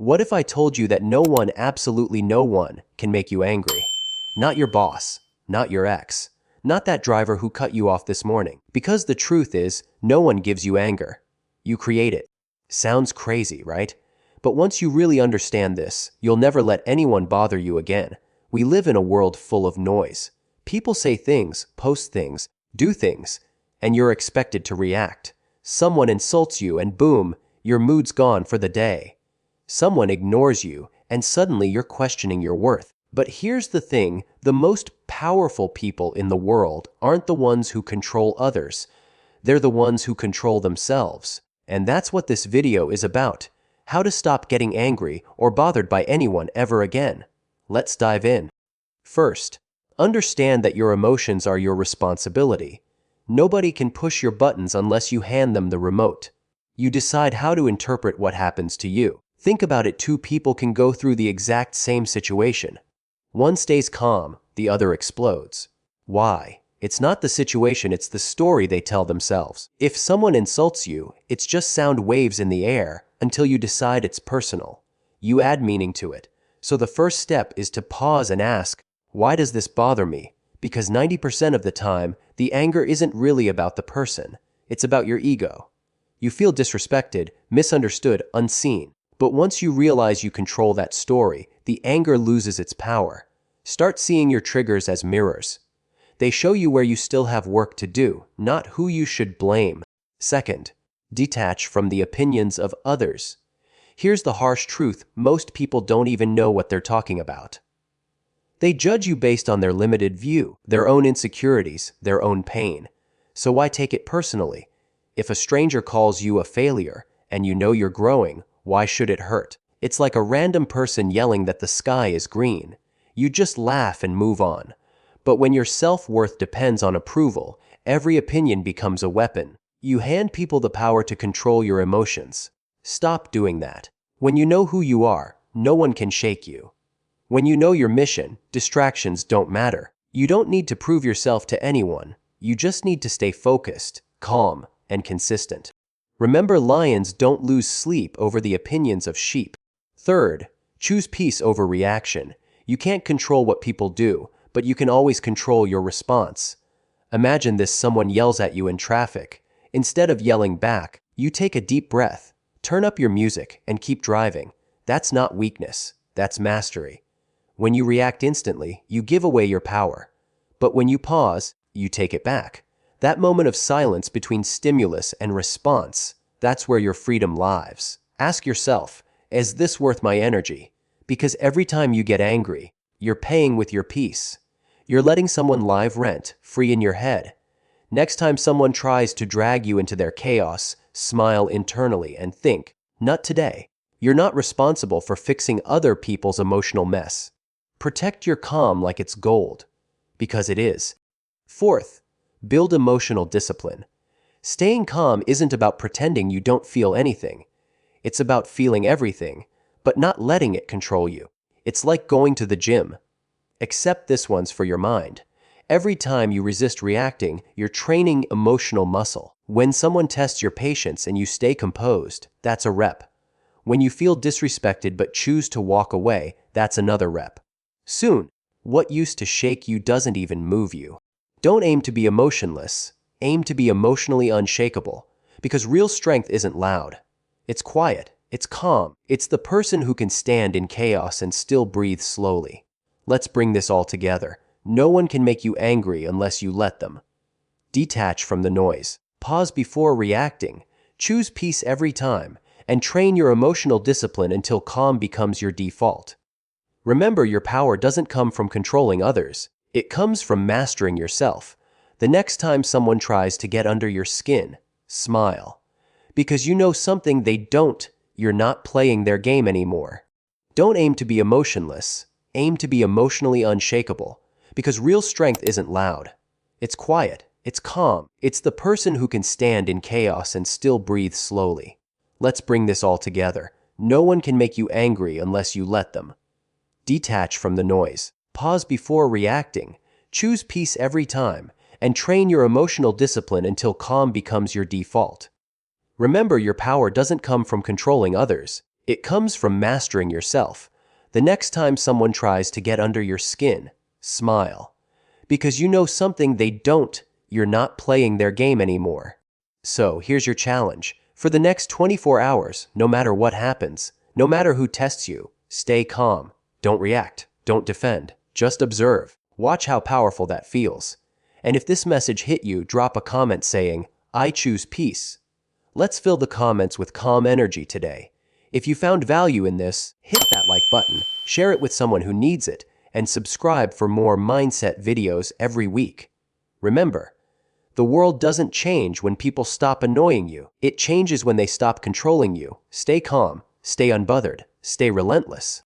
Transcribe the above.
What if I told you that no one, absolutely no one, can make you angry? Not your boss, not your ex, not that driver who cut you off this morning. Because the truth is, no one gives you anger. You create it. Sounds crazy, right? But once you really understand this, you'll never let anyone bother you again. We live in a world full of noise. People say things, post things, do things, and you're expected to react. Someone insults you and boom, your mood's gone for the day. Someone ignores you, and suddenly you're questioning your worth. But here's the thing, the most powerful people in the world aren't the ones who control others. They're the ones who control themselves. And that's what this video is about. How to stop getting angry or bothered by anyone ever again. Let's dive in. First, understand that your emotions are your responsibility. Nobody can push your buttons unless you hand them the remote. You decide how to interpret what happens to you. Think about it, two people can go through the exact same situation. One stays calm, the other explodes. Why? It's not the situation, it's the story they tell themselves. If someone insults you, it's just sound waves in the air until you decide it's personal. You add meaning to it. So the first step is to pause and ask, why does this bother me? Because 90% of the time, the anger isn't really about the person. It's about your ego. You feel disrespected, misunderstood, unseen. But once you realize you control that story, the anger loses its power. Start seeing your triggers as mirrors. They show you where you still have work to do, not who you should blame. Second, detach from the opinions of others. Here's the harsh truth, most people don't even know what they're talking about. They judge you based on their limited view, their own insecurities, their own pain. So why take it personally? If a stranger calls you a failure, and you know you're growing, why should it hurt? It's like a random person yelling that the sky is green. You just laugh and move on. But when your self-worth depends on approval, every opinion becomes a weapon. You hand people the power to control your emotions. Stop doing that. When you know who you are, no one can shake you. When you know your mission, distractions don't matter. You don't need to prove yourself to anyone. You just need to stay focused, calm, and consistent. Remember, lions don't lose sleep over the opinions of sheep. Third, choose peace over reaction. You can't control what people do, but you can always control your response. Imagine this: someone yells at you in traffic. Instead of yelling back, you take a deep breath, turn up your music, and keep driving. That's not weakness, that's mastery. When you react instantly, you give away your power. But when you pause, you take it back. That moment of silence between stimulus and response, that's where your freedom lies. Ask yourself, is this worth my energy? Because every time you get angry, you're paying with your peace. You're letting someone live rent free in your head. Next time someone tries to drag you into their chaos, smile internally and think, not today. You're not responsible for fixing other people's emotional mess. Protect your calm like it's gold, because it is. Fourth, build emotional discipline. Staying calm isn't about pretending you don't feel anything. It's about feeling everything, but not letting it control you. It's like going to the gym. Except this one's for your mind. Every time you resist reacting, you're training emotional muscle. When someone tests your patience and you stay composed, that's a rep. When you feel disrespected but choose to walk away, that's another rep. Soon, what used to shake you doesn't even move you. Don't aim to be emotionless. Aim to be emotionally unshakable. Because real strength isn't loud. It's quiet. It's calm. It's the person who can stand in chaos and still breathe slowly. Let's bring this all together. No one can make you angry unless you let them. Detach from the noise. Pause before reacting. Choose peace every time. And train your emotional discipline until calm becomes your default. Remember, your power doesn't come from controlling others. It comes from mastering yourself. The next time someone tries to get under your skin, smile. Because you know something they don't. You're not playing their game anymore. Don't aim to be emotionless. Aim to be emotionally unshakable. Because real strength isn't loud. It's quiet. It's calm. It's the person who can stand in chaos and still breathe slowly. Let's bring this all together. No one can make you angry unless you let them. Detach from the noise. Pause before reacting. Choose peace every time. And train your emotional discipline until calm becomes your default. Remember, your power doesn't come from controlling others. It comes from mastering yourself. The next time someone tries to get under your skin, smile. Because you know something they don't, you're not playing their game anymore. So here's your challenge. For the next 24 hours, no matter what happens, no matter who tests you, stay calm. Don't react. Don't defend. Just observe. Watch how powerful that feels. And if this message hit you, drop a comment saying, "I choose peace." Let's fill the comments with calm energy today. If you found value in this, hit that like button, share it with someone who needs it, and subscribe for more mindset videos every week. Remember, the world doesn't change when people stop annoying you. It changes when they stop controlling you. Stay calm, stay unbothered, stay relentless.